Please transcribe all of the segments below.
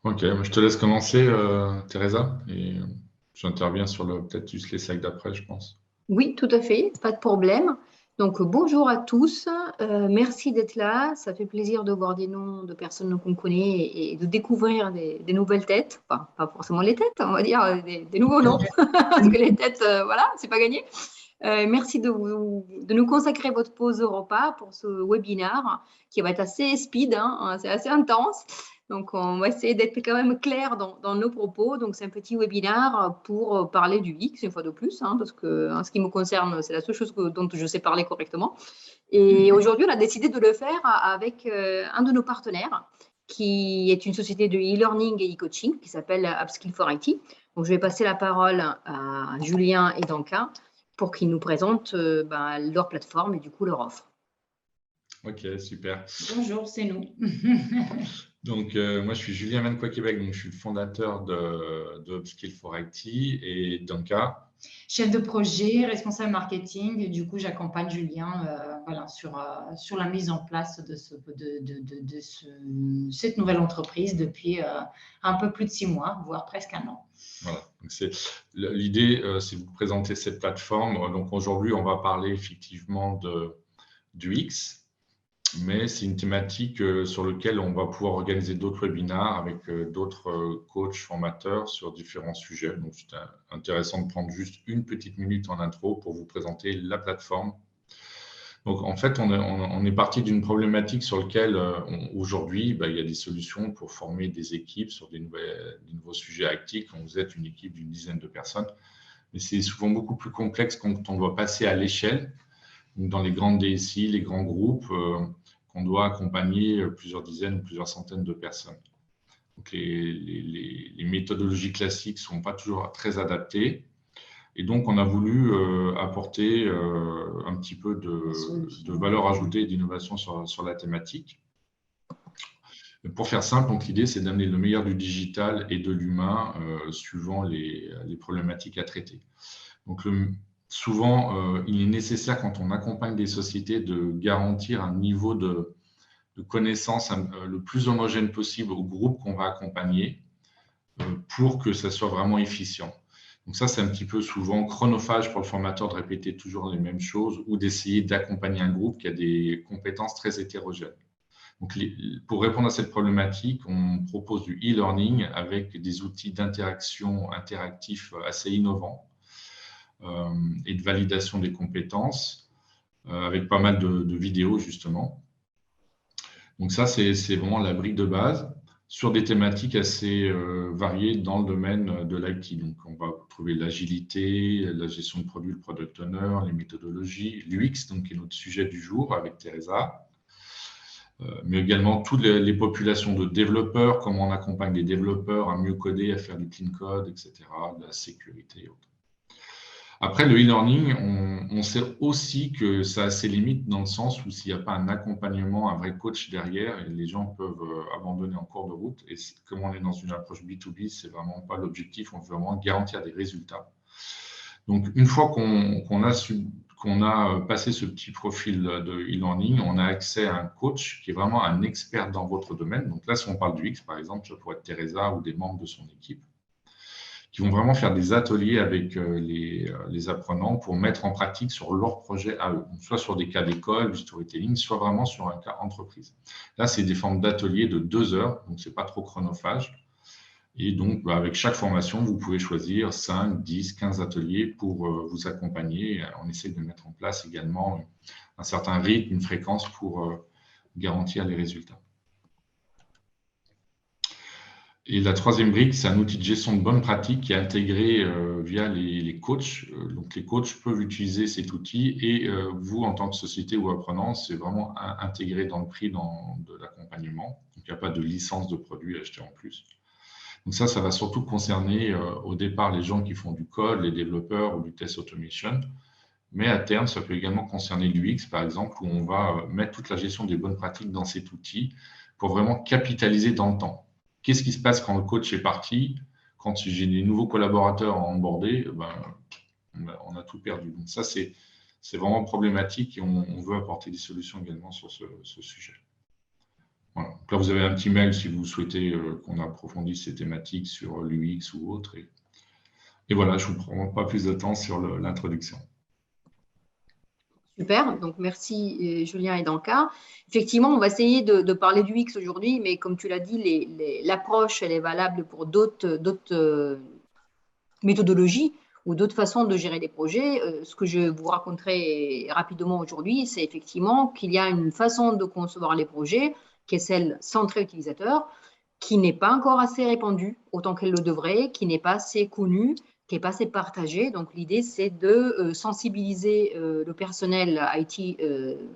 Ok, je te laisse commencer, Teresa, et j'interviens sur peut-être juste les slides d'après, je pense. Oui, tout à fait, pas de problème. Donc, bonjour à tous. Merci d'être là. Ça fait plaisir de voir des noms de personnes qu'on connaît et de découvrir des nouvelles têtes. Enfin, pas forcément les têtes, on va dire des nouveaux noms, parce que les têtes, voilà, c'est pas gagné. Merci de nous consacrer votre pause repas pour ce webinaire qui va être assez speed, hein, c'est assez intense. Donc, on va essayer d'être quand même clair dans nos propos. Donc, c'est un petit webinaire pour parler du X, une fois de plus, hein, parce que en ce qui me concerne, c'est la seule chose dont je sais parler correctement. Et aujourd'hui, on a décidé de le faire avec un de nos partenaires, qui est une société de e-learning et e-coaching qui s'appelle Upskill for IT. Donc, je vais passer la parole à Julien et Danka pour qu'ils nous présentent leur plateforme et du coup leur offre. Ok, super. Bonjour, c'est nous. Donc, moi, je suis Julien Manquois Québec, donc je suis le fondateur de Upskill for IT et Danka. Chef de projet, responsable marketing. Et du coup, j'accompagne Julien voilà, sur la mise en place de cette nouvelle entreprise depuis un peu plus de 6 mois, voire presque 1 an. Voilà. L'idée, c'est de vous présenter cette plateforme. Donc, aujourd'hui, on va parler effectivement du X. Mais c'est une thématique sur laquelle on va pouvoir organiser d'autres webinaires avec d'autres coachs formateurs sur différents sujets. Donc, c'est intéressant de prendre juste une petite minute en intro pour vous présenter la plateforme. Donc, en fait, on est parti d'une problématique sur laquelle aujourd'hui, il y a des solutions pour former des équipes sur des nouveaux sujets actifs quand vous êtes une équipe d'une dizaine de personnes. Mais c'est souvent beaucoup plus complexe quand on doit passer à l'échelle. Dans les grandes DSI, les grands groupes, qu'on doit accompagner plusieurs dizaines ou plusieurs centaines de personnes. Donc les méthodologies classiques ne sont pas toujours très adaptées. Et donc, on a voulu apporter un petit peu de valeur ajoutée et d'innovation sur la thématique. Pour faire simple, l'idée, c'est d'amener le meilleur du digital et de l'humain suivant les problématiques à traiter. Donc, souvent, il est nécessaire, quand on accompagne des sociétés, de garantir un niveau de connaissance le plus homogène possible au groupe qu'on va accompagner pour que ça soit vraiment efficient. Donc ça, c'est un petit peu souvent chronophage pour le formateur de répéter toujours les mêmes choses ou d'essayer d'accompagner un groupe qui a des compétences très hétérogènes. Donc, pour répondre à cette problématique, on propose du e-learning avec des outils d'interaction interactifs assez innovants et de validation des compétences avec pas mal de vidéos, justement. Donc ça, c'est vraiment la brique de base sur des thématiques assez variées dans le domaine de l'IT. Donc, on va trouver l'agilité, la gestion de produits, le product owner, les méthodologies, l'UX, donc qui est notre sujet du jour avec Teresa, mais également toutes les populations de développeurs, comment on accompagne les développeurs à mieux coder, à faire du clean code, etc., de la sécurité et autres. Après, le e-learning, on sait aussi que ça a ses limites dans le sens où s'il n'y a pas un accompagnement, un vrai coach derrière, les gens peuvent abandonner en cours de route. Et comme on est dans une approche B2B, ce n'est vraiment pas l'objectif, on veut vraiment garantir des résultats. Donc, une fois qu'on a passé ce petit profil de e-learning, on a accès à un coach qui est vraiment un expert dans votre domaine. Donc là, si on parle du X, par exemple, ça pourrait être Teresa ou des membres de son équipe, qui vont vraiment faire des ateliers avec les apprenants pour mettre en pratique sur leur projet à eux, donc soit sur des cas d'école, du storytelling, soit vraiment sur un cas entreprise. Là, c'est des formes d'ateliers de 2 heures, donc ce n'est pas trop chronophage. Et donc, avec chaque formation, vous pouvez choisir 5, 10, 15 ateliers pour vous accompagner. On essaie de mettre en place également un certain rythme, une fréquence pour garantir les résultats. Et la troisième brique, c'est un outil de gestion de bonnes pratiques qui est intégré via les coachs. Donc, les coachs peuvent utiliser cet outil et vous, en tant que société ou apprenant, c'est vraiment intégré dans le prix de l'accompagnement. Donc, il n'y a pas de licence de produit acheté en plus. Donc, ça va surtout concerner au départ les gens qui font du code, les développeurs ou du test automation. Mais à terme, ça peut également concerner l'UX, par exemple, où on va mettre toute la gestion des bonnes pratiques dans cet outil pour vraiment capitaliser dans le temps. Qu'est-ce qui se passe quand le coach est parti? Quand j'ai des nouveaux collaborateurs à onboarder, on a tout perdu. Donc ça, c'est vraiment problématique et on veut apporter des solutions également sur ce sujet. Voilà. Là, vous avez un petit mail si vous souhaitez qu'on approfondisse ces thématiques sur l'UX ou autre. Et voilà, je ne vous prends pas plus de temps sur l'introduction. Super, donc merci Julien et Danka. Effectivement, on va essayer de parler du X aujourd'hui, mais comme tu l'as dit, l'approche, elle est valable pour d'autres méthodologies ou d'autres façons de gérer des projets. Ce que je vous raconterai rapidement aujourd'hui, c'est effectivement qu'il y a une façon de concevoir les projets qui est celle centrée utilisateur, qui n'est pas encore assez répandue autant qu'elle le devrait, qui n'est pas assez connue, qui n'est pas assez partagée. Donc, l'idée, c'est de sensibiliser le personnel IT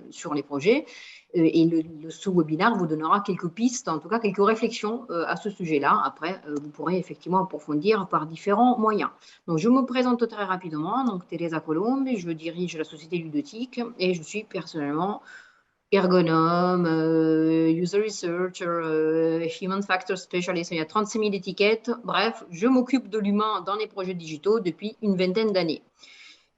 sur les projets. Et ce webinaire vous donnera quelques pistes, en tout cas quelques réflexions à ce sujet-là. Après, vous pourrez effectivement approfondir par différents moyens. Donc, je me présente très rapidement. Donc, Teresa Colombe, je dirige la société Ludotique et je suis personnellement ergonome, user researcher, human factor specialist. Il y a 36 000 étiquettes. Bref, je m'occupe de l'humain dans les projets digitaux depuis une vingtaine d'années.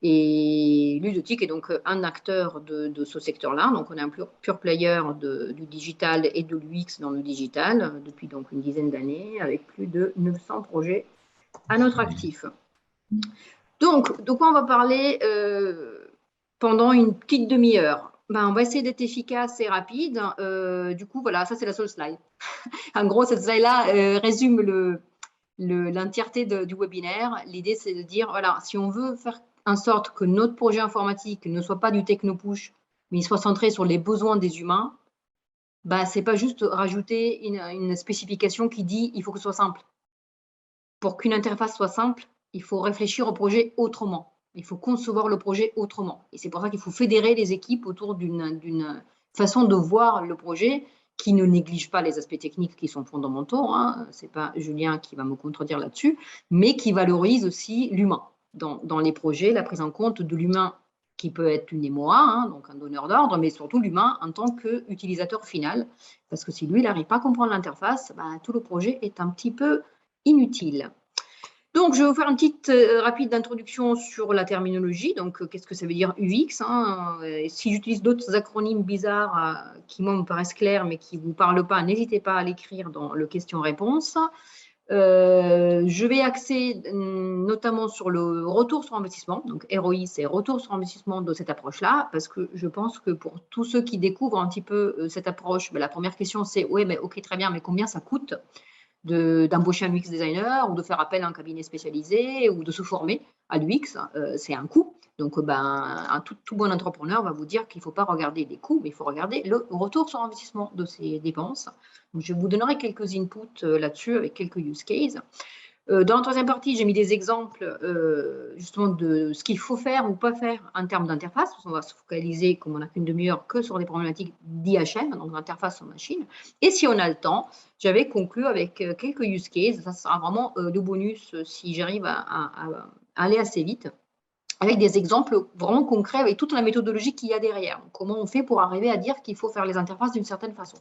Et Ludotique est donc un acteur de ce secteur-là. Donc, on est un pure player du digital et de l'UX dans le digital depuis donc une dizaine d'années avec plus de 900 projets à notre actif. Donc, de quoi on va parler pendant une petite demi-heure? On va essayer d'être efficace et rapide. Du coup, voilà, ça, c'est la seule slide. En gros, cette slide-là résume l'entièreté du webinaire. L'idée, c'est de dire, voilà, si on veut faire en sorte que notre projet informatique ne soit pas du techno-push, mais il soit centré sur les besoins des humains, ce n'est pas juste rajouter une spécification qui dit il faut que ce soit simple. Pour qu'une interface soit simple, il faut réfléchir au projet autrement. Il faut concevoir le projet autrement. Et c'est pour ça qu'il faut fédérer les équipes autour d'une façon de voir le projet qui ne néglige pas les aspects techniques qui sont fondamentaux. Ce n'est pas Julien qui va me contredire là-dessus, mais qui valorise aussi l'humain. Dans les projets, la prise en compte de l'humain qui peut être une MOA, donc un donneur d'ordre, mais surtout l'humain en tant qu'utilisateur final. Parce que si lui, il n'arrive pas à comprendre l'interface, tout le projet est un petit peu inutile. Donc, je vais vous faire une petite rapide introduction sur la terminologie. Donc, qu'est-ce que ça veut dire UX, si j'utilise d'autres acronymes bizarres qui, moi, me paraissent clairs, mais qui ne vous parlent pas, n'hésitez pas à l'écrire dans le question-réponse. Je vais axer notamment sur le retour sur investissement. Donc, ROI, c'est retour sur investissement de cette approche-là, parce que je pense que pour tous ceux qui découvrent un petit peu cette approche, la première question, c'est « Oui, mais ok, très bien, mais combien ça coûte ?» d'embaucher un UX designer ou de faire appel à un cabinet spécialisé ou de se former à l'UX, c'est un coût. Donc, un tout bon entrepreneur va vous dire qu'il ne faut pas regarder les coûts, mais il faut regarder le retour sur investissement de ces dépenses. Donc, je vous donnerai quelques inputs là-dessus avec quelques use cases. Dans la troisième partie, j'ai mis des exemples justement de ce qu'il faut faire ou pas faire en termes d'interface. On va se focaliser, comme on n'a qu'une demi-heure, que sur des problématiques d'IHM, donc d'interface en machine. Et si on a le temps, j'avais conclu avec quelques use cases. Ça sera vraiment le bonus si j'arrive à aller assez vite, avec des exemples vraiment concrets, avec toute la méthodologie qu'il y a derrière. Donc, comment on fait pour arriver à dire qu'il faut faire les interfaces d'une certaine façon.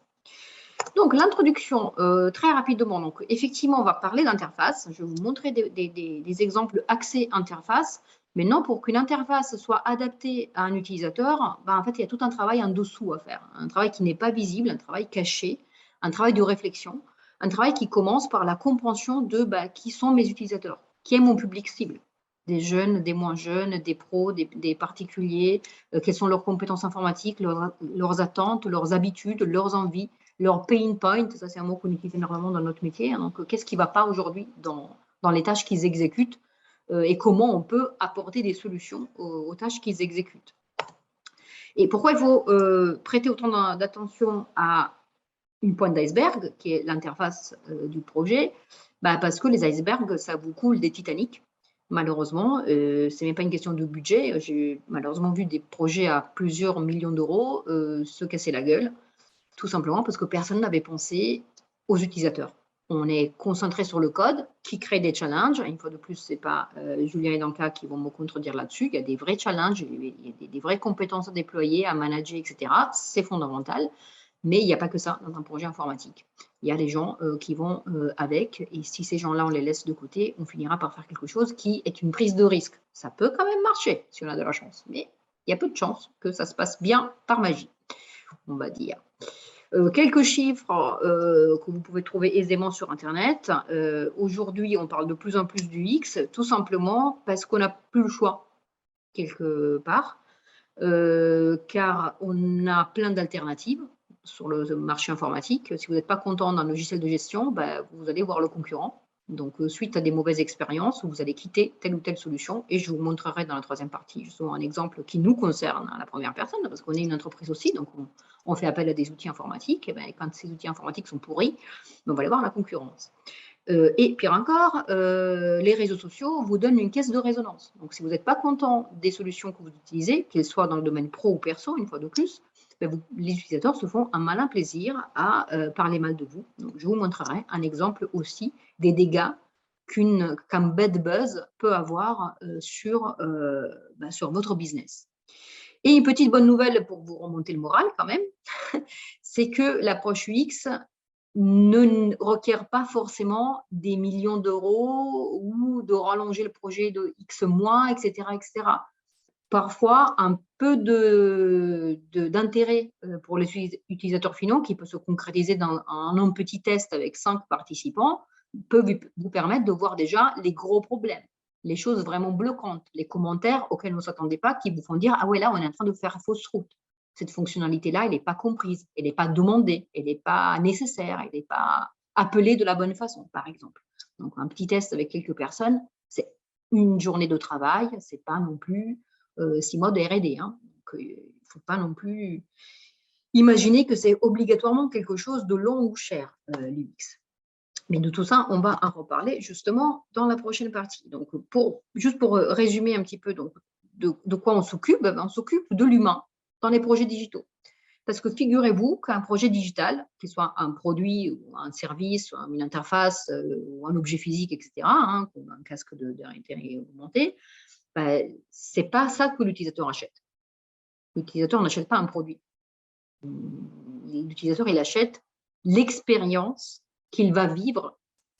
Donc, l'introduction, très rapidement. Donc, effectivement, on va parler d'interface. Je vais vous montrer des exemples axés interface. Mais non, pour qu'une interface soit adaptée à un utilisateur, en fait, il y a tout un travail en dessous à faire. Un travail qui n'est pas visible, un travail caché, un travail de réflexion, un travail qui commence par la compréhension de qui sont mes utilisateurs, qui est mon public cible. Des jeunes, des moins jeunes, des pros, des particuliers, quelles sont leurs compétences informatiques, leurs attentes, leurs habitudes, leurs envies, leur pain point, ça c'est un mot qu'on utilise énormément dans notre métier. Donc, qu'est-ce qui ne va pas aujourd'hui dans les tâches qu'ils exécutent et comment on peut apporter des solutions aux tâches qu'ils exécutent. Et pourquoi il faut prêter autant d'attention à une pointe d'iceberg, qui est l'interface du projet, parce que les icebergs, ça vous coule des Titanic. Malheureusement, ce n'est même pas une question de budget. J'ai malheureusement vu des projets à plusieurs millions d'euros se casser la gueule. Tout simplement parce que personne n'avait pensé aux utilisateurs. On est concentré sur le code qui crée des challenges. Une fois de plus, ce n'est pas Julien et Danka qui vont me contredire là-dessus. Il y a des vrais challenges, il y a des vraies compétences à déployer, à manager, etc. C'est fondamental. Mais il n'y a pas que ça dans un projet informatique. Il y a les gens qui vont avec. Et si ces gens-là, on les laisse de côté, on finira par faire quelque chose qui est une prise de risque. Ça peut quand même marcher si on a de la chance. Mais il y a peu de chances que ça se passe bien par magie, on va dire. Quelques chiffres que vous pouvez trouver aisément sur Internet. Aujourd'hui, on parle de plus en plus du X, tout simplement parce qu'on n'a plus le choix, quelque part, car on a plein d'alternatives sur le marché informatique. Si vous n'êtes pas content d'un logiciel de gestion, vous allez voir le concurrent. Donc, suite à des mauvaises expériences, vous allez quitter telle ou telle solution et je vous montrerai dans la troisième partie justement un exemple qui nous concerne à la première personne parce qu'on est une entreprise aussi, donc on fait appel à des outils informatiques. Et quand ces outils informatiques sont pourris, on va aller voir la concurrence. Et pire encore, les réseaux sociaux vous donnent une caisse de résonance. Donc, si vous n'êtes pas content des solutions que vous utilisez, qu'elles soient dans le domaine pro ou perso, une fois de plus, les utilisateurs se font un malin plaisir à parler mal de vous. Donc, je vous montrerai un exemple aussi des dégâts qu'un bad buzz peut avoir sur votre business. Et une petite bonne nouvelle pour vous remonter le moral quand même, c'est que l'approche UX ne requiert pas forcément des millions d'euros ou de rallonger le projet de X mois, etc., etc. Parfois, un peu d'intérêt pour les utilisateurs finaux qui peut se concrétiser dans un petit test avec 5 participants peut vous permettre de voir déjà les gros problèmes, les choses vraiment bloquantes, les commentaires auxquels on ne s'attendait pas qui vous font dire « Ah ouais, là, on est en train de faire fausse route. Cette fonctionnalité-là, elle n'est pas comprise, elle n'est pas demandée, elle n'est pas nécessaire, elle n'est pas appelée de la bonne façon, par exemple. » Donc, un petit test avec quelques personnes, c'est une journée de travail, ce n'est pas non plus 6 mois de R&D. Hein. Donc, il ne faut pas non plus imaginer que c'est obligatoirement quelque chose de long ou cher, l'UX. Mais de tout ça, on va en reparler justement dans la prochaine partie. Donc, juste pour résumer un petit peu donc, de quoi on s'occupe, on s'occupe de l'humain dans les projets digitaux. Parce que figurez-vous qu'un projet digital, qu'il soit un produit, ou un service, ou une interface, ou un objet physique, etc., hein, comme un casque de réalité augmentée, ce n'est pas ça que l'utilisateur achète. L'utilisateur n'achète pas un produit. L'utilisateur, il achète l'expérience qu'il va vivre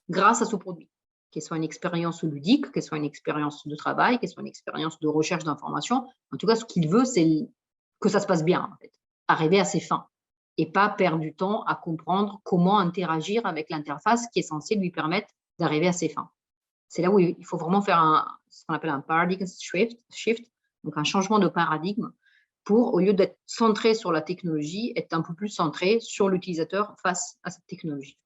grâce à ce produit. Qu'elle soit une expérience ludique, qu'elle soit une expérience de travail, qu'elle soit une expérience de recherche d'informations. En tout cas, ce qu'il veut, c'est que ça se passe bien, en fait. Arriver à ses fins et pas perdre du temps à comprendre comment interagir avec l'interface qui est censée lui permettre d'arriver à ses fins. C'est là où il faut vraiment faire ce qu'on appelle un paradigm shift, donc un changement de paradigme pour, au lieu d'être centré sur la technologie, être un peu plus centré sur l'utilisateur face à cette technologie.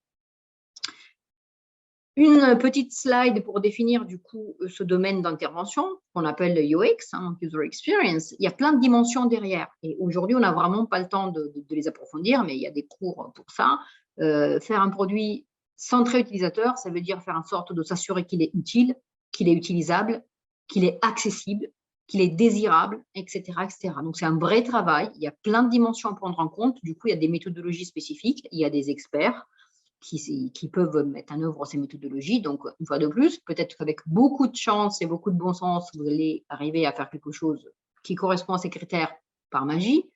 Une petite slide pour définir du coup ce domaine d'intervention qu'on appelle le UX, hein, User Experience. Il y a plein de dimensions derrière et aujourd'hui on n'a vraiment pas le temps de les approfondir, mais il y a des cours pour ça. Faire un produit centré utilisateur, ça veut dire faire en sorte de s'assurer qu'il est utile, qu'il est utilisable, qu'il est accessible, qu'il est désirable, etc., etc. Donc c'est un vrai travail, il y a plein de dimensions à prendre en compte. Du coup, il y a des méthodologies spécifiques, il y a des experts qui peuvent mettre en œuvre ces méthodologies. Donc, une fois de plus, peut-être qu'avec beaucoup de chance et beaucoup de bon sens, vous allez arriver à faire quelque chose qui correspond à ces critères par magie.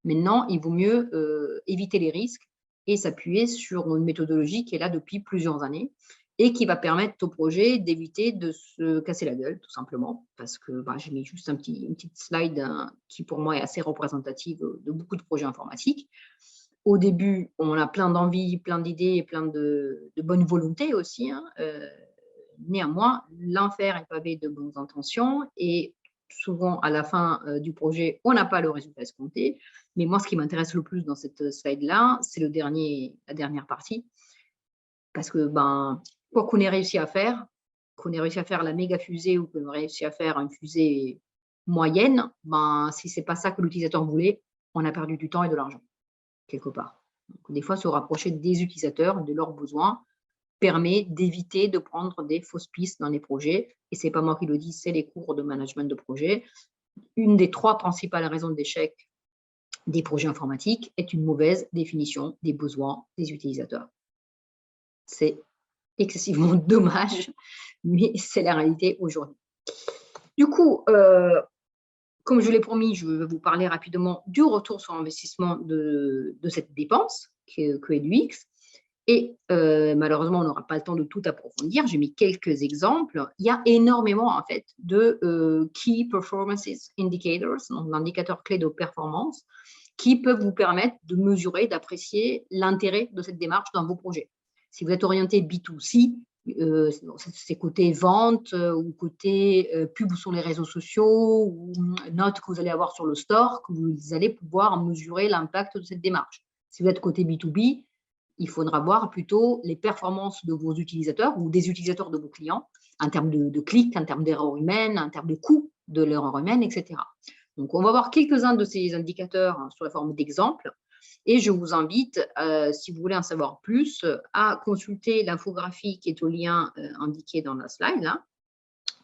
Maintenant, il vaut mieux éviter les risques et s'appuyer sur une méthodologie qui est là depuis plusieurs années et qui va permettre au projet d'éviter de se casser la gueule, tout simplement, parce que j'ai mis juste une petite slide qui, pour moi, est assez représentative de beaucoup de projets informatiques. Au début, on a plein d'envies, plein d'idées et plein de bonne volonté aussi. Hein. Néanmoins, l'enfer est pavé de bonnes intentions et souvent, à la fin du projet, on n'a pas le résultat escompté. Mais moi, ce qui m'intéresse le plus dans cette slide-là, c'est la dernière partie. Parce que quoi qu'on ait réussi à faire, qu'on ait réussi à faire la méga fusée ou qu'on ait réussi à faire une fusée moyenne, si ce n'est pas ça que l'utilisateur voulait, on a perdu du temps et de l'argent, quelque part. Donc, des fois, se rapprocher des utilisateurs, de leurs besoins, permet d'éviter de prendre des fausses pistes dans les projets. Et ce n'est pas moi qui le dis, c'est les cours de management de projet. Une des 3 principales raisons d'échec des projets informatiques est une mauvaise définition des besoins des utilisateurs. C'est excessivement dommage, mais c'est la réalité aujourd'hui. Du coup, comme je l'ai promis, je vais vous parler rapidement du retour sur investissement de cette dépense que est l'UX. Et malheureusement, on n'aura pas le temps de tout approfondir. J'ai mis quelques exemples. Il y a énormément en fait de Key Performance Indicators, donc d'indicateurs clés de performance, qui peuvent vous permettre de mesurer, d'apprécier l'intérêt de cette démarche dans vos projets. Si vous êtes orienté B2C, c'est côté vente ou côté pub sur les réseaux sociaux ou notes que vous allez avoir sur le store, que vous allez pouvoir mesurer l'impact de cette démarche. Si vous êtes côté B2B, il faudra voir plutôt les performances de vos utilisateurs ou des utilisateurs de vos clients en termes de clics, en termes d'erreurs humaines, en termes de coûts de l'erreur humaine, etc. Donc, on va voir quelques-uns de ces indicateurs sous la forme d'exemples. Et je vous invite, si vous voulez en savoir plus, à consulter l'infographie qui est au lien indiqué dans la slide, là,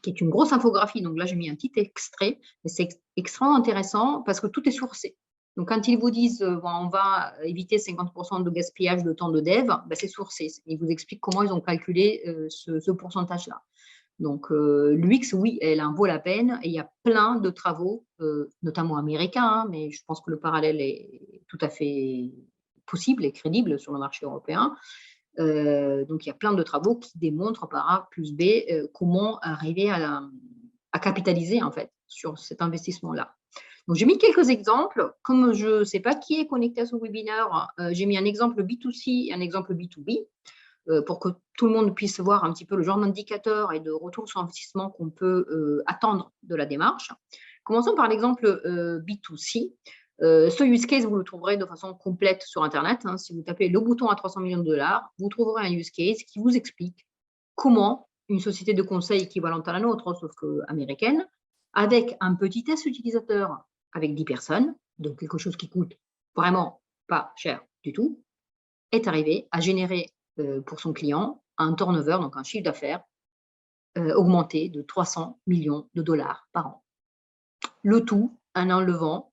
qui est une grosse infographie. Donc là, j'ai mis un petit extrait, mais c'est extrêmement intéressant parce que tout est sourcé. Donc, quand ils vous disent bon, on va éviter 50% de gaspillage de temps de dev, ben, c'est sourcé. Ils vous expliquent comment ils ont calculé ce pourcentage-là. Donc, l'UX, oui, elle en vaut la peine et il y a plein de travaux, notamment américains, hein, mais je pense que le parallèle est tout à fait possible et crédible sur le marché européen. Donc, il y a plein de travaux qui démontrent par A plus B comment arriver à capitaliser en fait sur cet investissement-là. Donc, j'ai mis quelques exemples. Comme je ne sais pas qui est connecté à ce webinaire, j'ai mis un exemple B2C et un exemple B2B pour que tout le monde puisse voir un petit peu le genre d'indicateur et de retour sur investissement qu'on peut attendre de la démarche. Commençons par l'exemple B2C. Ce use case, vous le trouverez de façon complète sur Internet. Hein. Si vous tapez le bouton à 300 millions de dollars, vous trouverez un use case qui vous explique comment une société de conseil équivalente à la nôtre, sauf qu'américaine, avec un petit test utilisateur avec 10 personnes, donc quelque chose qui coûte vraiment pas cher du tout, est arrivé à générer pour son client un turnover, donc un chiffre d'affaires augmenté de 300 millions de dollars par an. Le tout en enlevant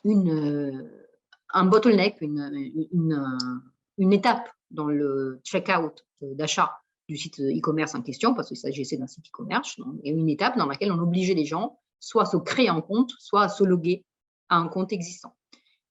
un bottleneck, une étape dans le checkout d'achat du site e-commerce en question, parce qu'il s'agissait d'un site e-commerce, et une étape dans laquelle on obligeait les gens soit à se créer un compte, soit à se loguer à un compte existant.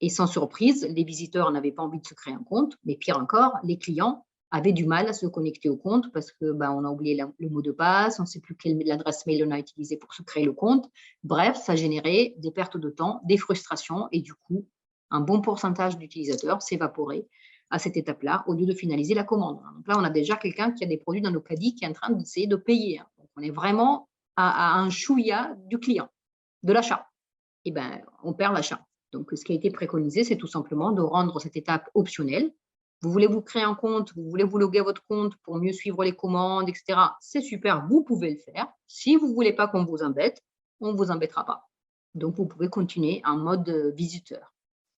Et sans surprise, les visiteurs n'avaient pas envie de se créer un compte, mais pire encore, les clients avaient du mal à se connecter au compte parce que on a oublié le mot de passe, on ne sait plus quelle l'adresse mail on a utilisée pour se créer le compte. Bref, ça générait des pertes de temps, des frustrations et du coup, un bon pourcentage d'utilisateurs s'évaporait à cette étape-là au lieu de finaliser la commande. Donc là, on a déjà quelqu'un qui a des produits dans le caddie qui est en train d'essayer de payer. Donc, on est vraiment à un chouïa du client, de l'achat. Et bien, on perd l'achat. Donc, ce qui a été préconisé, c'est tout simplement de rendre cette étape optionnelle. Vous voulez vous créer un compte, vous voulez vous loguer à votre compte pour mieux suivre les commandes, etc. C'est super, vous pouvez le faire. Si vous ne voulez pas qu'on vous embête, on ne vous embêtera pas. Donc, vous pouvez continuer en mode visiteur.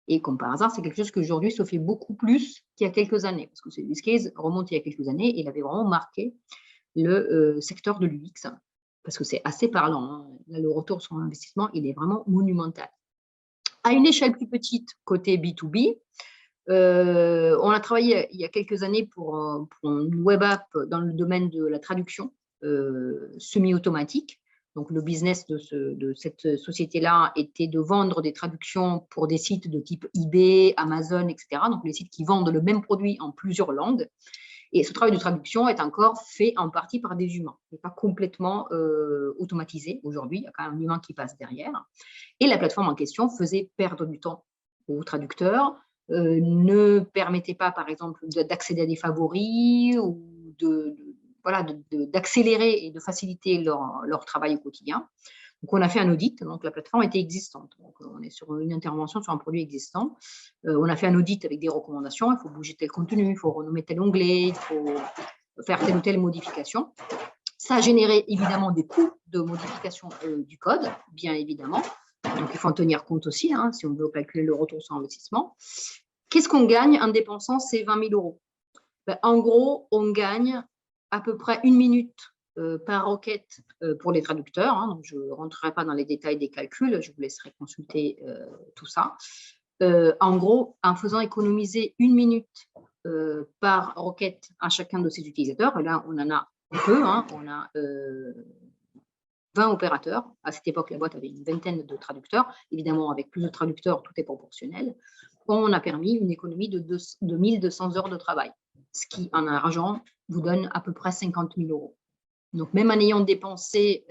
Et comme par hasard, c'est quelque chose qu'aujourd'hui se fait beaucoup plus qu'il y a quelques années. Parce que ce use case remonte il y a quelques années et il avait vraiment marqué le secteur de l'UX. Parce que c'est assez parlant. Hein. Là, le retour sur l'investissement, il est vraiment monumental. À une échelle plus petite, côté B2B, on a travaillé il y a quelques années pour une web app dans le domaine de la traduction semi-automatique. Donc, le business de cette société-là était de vendre des traductions pour des sites de type eBay, Amazon, etc. Donc, les sites qui vendent le même produit en plusieurs langues. Et ce travail de traduction est encore fait en partie par des humains. Il n'est pas complètement automatisé aujourd'hui. Il y a quand même un humain qui passe derrière. Et la plateforme en question faisait perdre du temps aux traducteurs, ne permettait pas, par exemple, d'accéder à des favoris ou d'accélérer et de faciliter leur travail au quotidien. Donc, on a fait un audit. Donc, la plateforme était existante. Donc, on est sur une intervention sur un produit existant. On a fait un audit avec des recommandations. Il faut bouger tel contenu, il faut renommer tel onglet, il faut faire telle ou telle modification. Ça a généré évidemment des coûts de modification du code, bien évidemment. Donc, il faut en tenir compte aussi, hein, si on veut calculer le retour sur investissement. Qu'est-ce qu'on gagne en dépensant ces 20 000 €? En gros, on gagne à peu près 1 minute par requête pour les traducteurs. Hein, donc, je ne rentrerai pas dans les détails des calculs, je vous laisserai consulter tout ça. En gros, en faisant économiser 1 minute par requête à chacun de ces utilisateurs, et là, on en a peu, hein, on a 20 opérateurs. À cette époque, la boîte avait une vingtaine de traducteurs. Évidemment, avec plus de traducteurs, tout est proportionnel. On a permis une économie de 1 200 heures de travail, ce qui, en argent, vous donne à peu près 50 000 €. Donc, même en ayant dépensé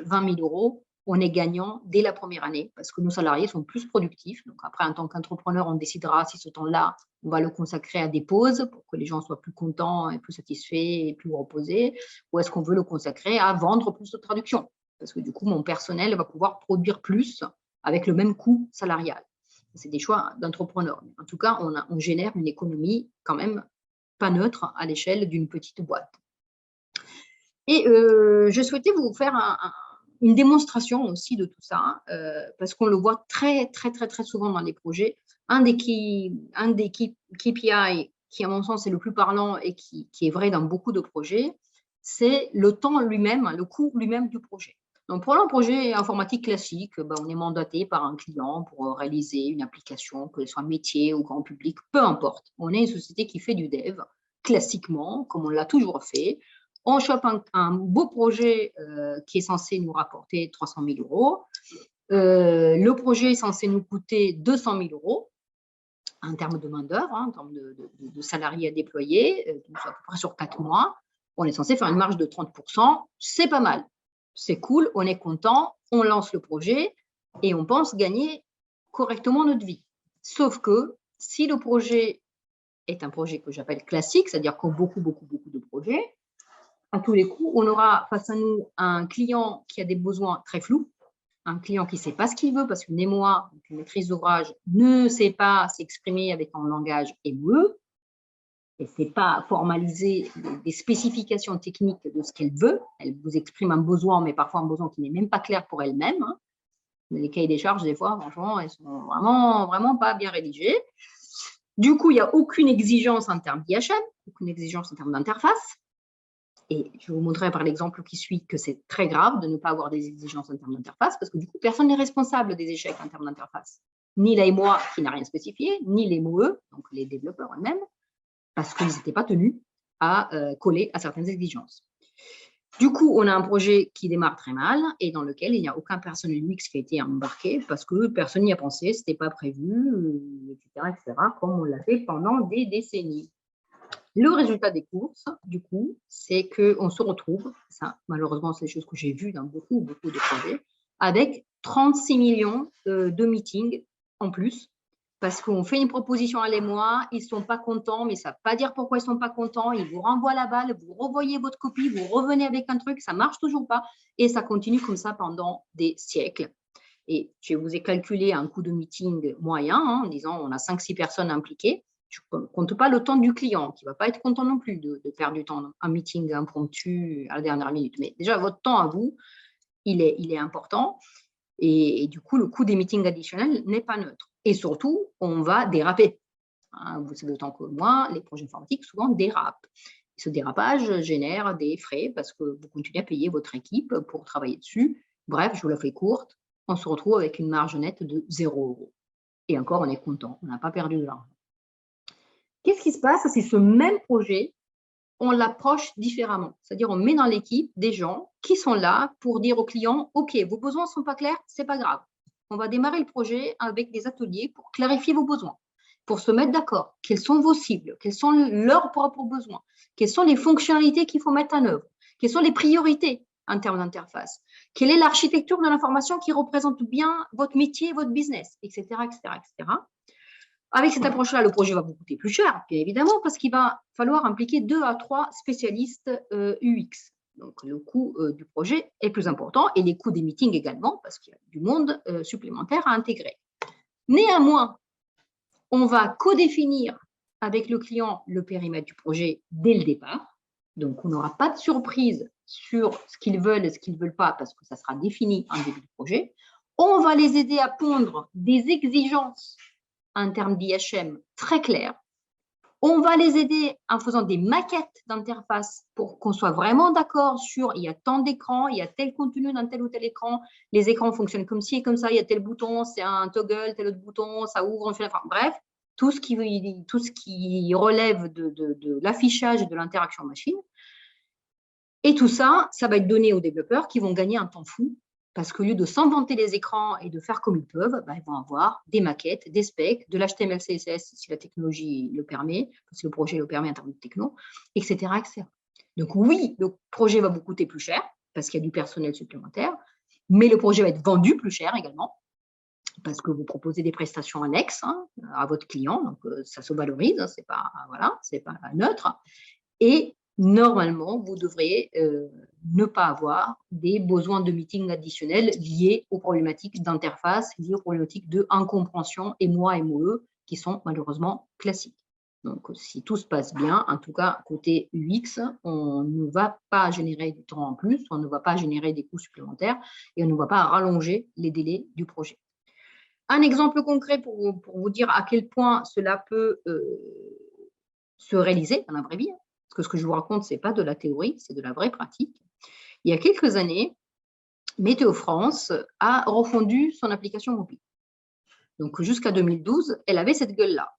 20 000 €, on est gagnant dès la première année parce que nos salariés sont plus productifs. Donc après, en tant qu'entrepreneur, on décidera si ce temps-là, on va le consacrer à des pauses pour que les gens soient plus contents et plus satisfaits et plus reposés, ou est-ce qu'on veut le consacrer à vendre plus de traductions? Parce que du coup, mon personnel va pouvoir produire plus avec le même coût salarial. C'est des choix d'entrepreneur. En tout cas, on génère une économie quand même pas neutre à l'échelle d'une petite boîte. Et je souhaitais vous faire une démonstration aussi de tout ça, parce qu'on le voit très souvent dans les projets. Un des KPI qui, à mon sens, est le plus parlant et qui est vrai dans beaucoup de projets, c'est le temps lui-même, le coût lui-même du projet. Donc, pour un projet informatique classique, on est mandaté par un client pour réaliser une application, que ce soit métier ou grand public, peu importe. On est une société qui fait du dev, classiquement, comme on l'a toujours fait. On chope un beau projet qui est censé nous rapporter 300 000 euros. Le projet est censé nous coûter 200 000 euros en termes de main-d'œuvre, en termes de salariés à déployer, à peu près sur 4 mois. On est censé faire une marge de 30%. C'est pas mal. C'est cool, on est content, on lance le projet et on pense gagner correctement notre vie. Sauf que si le projet est un projet que j'appelle classique, c'est-à-dire qu'on a beaucoup de projets, à tous les coups, on aura face à nous un client qui a des besoins très flous, un client qui ne sait pas ce qu'il veut parce qu'une MOA, une maîtrise d'ouvrage, ne sait pas s'exprimer avec un langage MOE, et ne sait pas formaliser des spécifications techniques de ce qu'elle veut. Elle vous exprime un besoin, mais parfois un besoin qui n'est même pas clair pour elle-même. Hein. Les cahiers des charges, des fois, franchement, elles sont vraiment pas bien rédigées. Du coup, il n'y a aucune exigence en termes d'IHM, aucune exigence en termes d'interface. Et je vous montrerai par l'exemple qui suit que c'est très grave de ne pas avoir des exigences en termes d'interface parce que du coup, personne n'est responsable des échecs en termes d'interface. Ni la MOA qui n'a rien spécifié, ni les MOE, donc les développeurs eux-mêmes, parce qu'ils n'étaient pas tenus à coller à certaines exigences. Du coup, on a un projet qui démarre très mal et dans lequel il n'y a aucun personnel UX qui a été embarqué parce que personne n'y a pensé, ce n'était pas prévu, etc., comme on l'a fait pendant des décennies. Le résultat des courses, du coup, c'est qu'on se retrouve, ça malheureusement c'est des choses que j'ai vues dans beaucoup de projets, avec 36 millions de meetings en plus, parce qu'on fait une proposition à l'EMOA, ils ne sont pas contents, mais ils ne savent pas dire pourquoi ils ne sont pas contents, ils vous renvoient la balle, vous revoyez votre copie, vous revenez avec un truc, ça ne marche toujours pas, et ça continue comme ça pendant des siècles. Et je vous ai calculé un coût de meeting moyen, en disant on a 5-6 personnes impliquées. Je ne compte pas le temps du client, qui ne va pas être content non plus de perdre du temps, un meeting impromptu à la dernière minute. Mais déjà, votre temps à vous, il est important. Et du coup, le coût des meetings additionnels n'est pas neutre. Et surtout, on va déraper. Hein, vous savez autant que moi, les projets informatiques souvent dérapent. Et ce dérapage génère des frais parce que vous continuez à payer votre équipe pour travailler dessus. Bref, je vous la fais courte. On se retrouve avec une marge nette de 0 €. Et encore, on est content. On n'a pas perdu de l'argent. Qu'est-ce qui se passe? C'est ce même projet, on l'approche différemment. C'est-à-dire, on met dans l'équipe des gens qui sont là pour dire aux clients, OK, vos besoins ne sont pas clairs, ce n'est pas grave. On va démarrer le projet avec des ateliers pour clarifier vos besoins, pour se mettre d'accord. Quelles sont vos cibles? Quels sont leurs propres besoins? Quelles sont les fonctionnalités qu'il faut mettre en œuvre? Quelles sont les priorités en termes d'interface? Quelle est l'architecture de l'information qui représente bien votre métier, votre business, etc., etc., etc. Avec cette approche-là, le projet va vous coûter plus cher, bien évidemment, parce qu'il va falloir impliquer 2 à 3 spécialistes UX. Donc, le coût du projet est plus important et les coûts des meetings également, parce qu'il y a du monde supplémentaire à intégrer. Néanmoins, on va codéfinir avec le client le périmètre du projet dès le départ. Donc, on n'aura pas de surprise sur ce qu'ils veulent et ce qu'ils ne veulent pas, parce que ça sera défini en début de projet. On va les aider à pondre des exigences en termes d'IHM très clair. On va les aider en faisant des maquettes d'interface pour qu'on soit vraiment d'accord sur il y a tant d'écrans, il y a tel contenu dans tel ou tel écran, les écrans fonctionnent comme ci et comme ça, il y a tel bouton, c'est un toggle, tel autre bouton, ça ouvre, enfin, bref, tout ce qui relève de l'affichage et de l'interaction machine. Et tout ça, ça va être donné aux développeurs qui vont gagner un temps fou parce qu'au lieu de s'inventer les écrans et de faire comme ils peuvent, ils vont avoir des maquettes, des specs, de l'HTML, CSS si la technologie le permet, si le projet le permet en termes de techno, etc., etc. Donc oui, le projet va vous coûter plus cher parce qu'il y a du personnel supplémentaire, mais le projet va être vendu plus cher également, parce que vous proposez des prestations annexes à votre client, donc ça se valorise, hein, c'est pas neutre. Et normalement, vous devriez ne pas avoir des besoins de meeting additionnels liés aux problématiques d'interface, liés aux problématiques d'incompréhension MOA-MOE, qui sont malheureusement classiques. Donc, si tout se passe bien, en tout cas, côté UX, on ne va pas générer du temps en plus, on ne va pas générer des coûts supplémentaires et on ne va pas rallonger les délais du projet. Un exemple concret pour vous dire à quel point cela peut se réaliser dans la vraie vie, parce que ce que je vous raconte, ce n'est pas de la théorie, c'est de la vraie pratique. Il y a quelques années, Météo France a refondu son application mobile. Donc, jusqu'à 2012, elle avait cette gueule-là.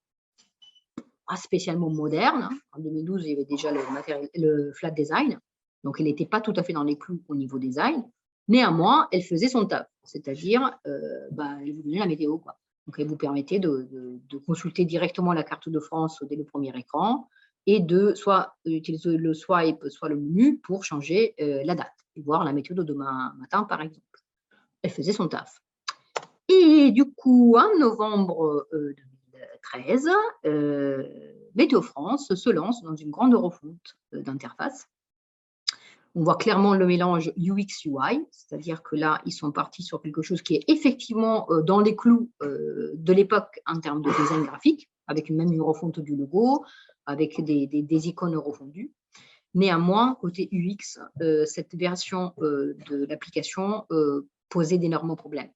Pas spécialement moderne. En 2012, il y avait déjà le flat design, donc elle n'était pas tout à fait dans les clous au niveau design. Néanmoins, elle faisait son taf, c'est-à-dire, elle vous donnait la météo, quoi. Donc, elle vous permettait de consulter directement la carte de France dès le premier écran et de soit utiliser le swipe, soit le menu pour changer la date et voir la météo de demain matin, par exemple. Elle faisait son taf. Et du coup, en novembre 2013, Météo France se lance dans une grande refonte d'interface. On voit clairement le mélange UX-UI, c'est-à-dire que là, ils sont partis sur quelque chose qui est effectivement dans les clous de l'époque en termes de design graphique, avec même une refonte du logo, avec des icônes refondues. Néanmoins, côté UX, cette version de l'application posait d'énormes problèmes.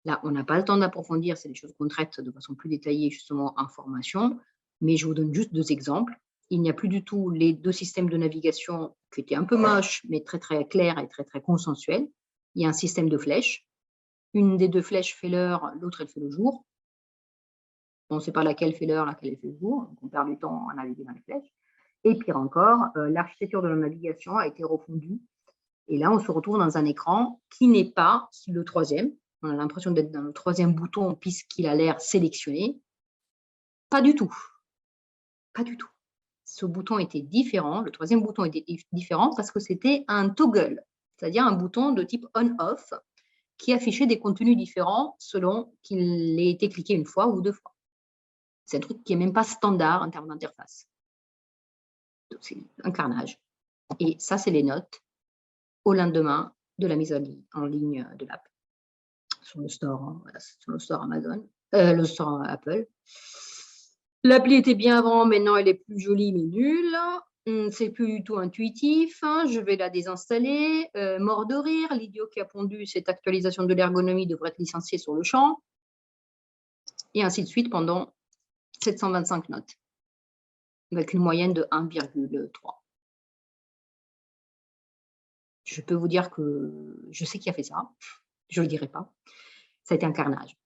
Là, on n'a pas le temps d'approfondir, c'est des choses qu'on traite de façon plus détaillée justement en formation, mais je vous donne juste 2 exemples. Il n'y a plus du tout les 2 systèmes de navigation qui étaient un peu moches, mais très très clairs et très très consensuels. Il y a un système de flèches. Une des 2 flèches fait l'heure, l'autre elle fait le jour. On ne sait pas laquelle fait l'heure, laquelle elle fait le jour, donc on perd du temps à naviguer dans les flèches. Et pire encore, l'architecture de la navigation a été refondue. Et là, on se retrouve dans un écran qui n'est pas le 3e. On a l'impression d'être dans le 3e bouton puisqu'il a l'air sélectionné. Pas du tout. Pas du tout. Ce bouton était différent. Le 3e bouton était différent parce que c'était un toggle, c'est-à-dire un bouton de type on-off qui affichait des contenus différents selon qu'il ait été cliqué 1 fois ou 2 fois. C'est un truc qui n'est même pas standard en termes d'interface. C'est un carnage. Et ça, c'est les notes au lendemain de la mise en ligne de l'app sur le store, sur le store Amazon, le store Apple. L'appli était bien avant, maintenant elle est plus jolie mais nulle. C'est plus du tout intuitif. Je vais la désinstaller. Mort de rire. L'idiot qui a pondu cette actualisation de l'ergonomie devrait être licencié sur le champ. Et ainsi de suite pendant 725 notes, avec une moyenne de 1,3. Je peux vous dire que je sais qui a fait ça. Je ne le dirai pas. Ça a été un carnage.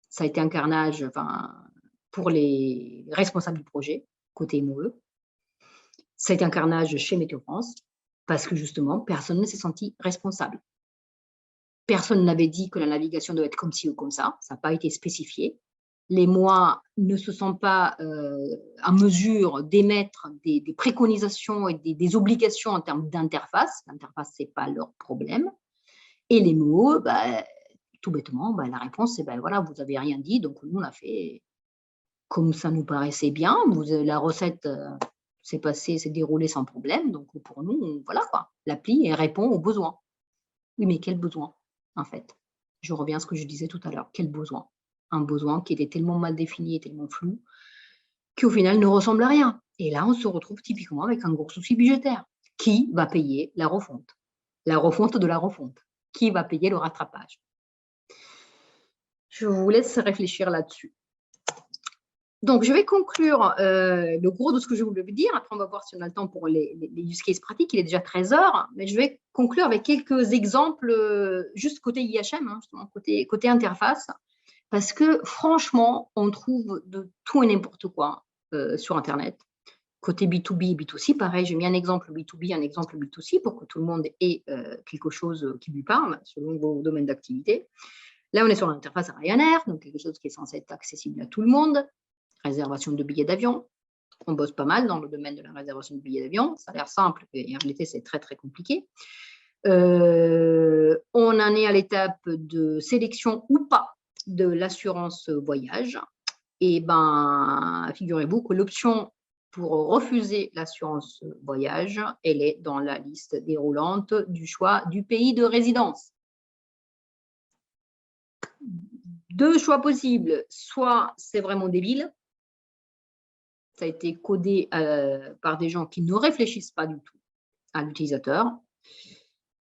Ça a été un carnage pour les responsables du projet, côté MOE. Ça a été un carnage chez Météo France, parce que justement, personne ne s'est senti responsable. Personne n'avait dit que la navigation doit être comme ci ou comme ça. Ça n'a pas été spécifié. Les MOA ne se sont pas en mesure d'émettre des préconisations et des obligations en termes d'interface. L'interface, ce n'est pas leur problème. Et les MOE, tout bêtement, la réponse, c'est voilà, vous n'avez rien dit, donc nous, on a fait comme ça nous paraissait bien. La recette s'est déroulée sans problème, donc pour nous, voilà quoi. L'appli répond aux besoins. Oui, mais quel besoin, en fait? Je reviens à ce que je disais tout à l'heure. Quel besoin? Un besoin qui était tellement mal défini et tellement flou qu'au final ne ressemble à rien. Et là, on se retrouve typiquement avec un gros souci budgétaire. Qui va payer la refonte? La refonte de la refonte. Qui va payer le rattrapage? Je vous laisse réfléchir là-dessus. Donc, je vais conclure le gros de ce que je voulais vous dire. Après, on va voir si on a le temps pour les use cases pratiques. Il est déjà 13h, mais je vais conclure avec quelques exemples juste côté IHM, justement, côté interface, parce que franchement, on trouve de tout et n'importe quoi sur Internet. Côté B2B et B2C, pareil, j'ai mis un exemple B2B, un exemple B2C pour que tout le monde ait quelque chose qui lui parle selon vos domaines d'activité. Là, on est sur l'interface Ryanair, donc quelque chose qui est censé être accessible à tout le monde. Réservation de billets d'avion. On bosse pas mal dans le domaine de la réservation de billets d'avion. Ça a l'air simple, et en réalité, c'est très, très compliqué. On en est à l'étape de sélection ou pas de l'assurance voyage. Et ben, figurez-vous que l'option pour refuser l'assurance voyage, elle est dans la liste déroulante du choix du pays de résidence. Deux choix possibles, soit c'est vraiment débile, ça a été codé par des gens qui ne réfléchissent pas du tout à l'utilisateur,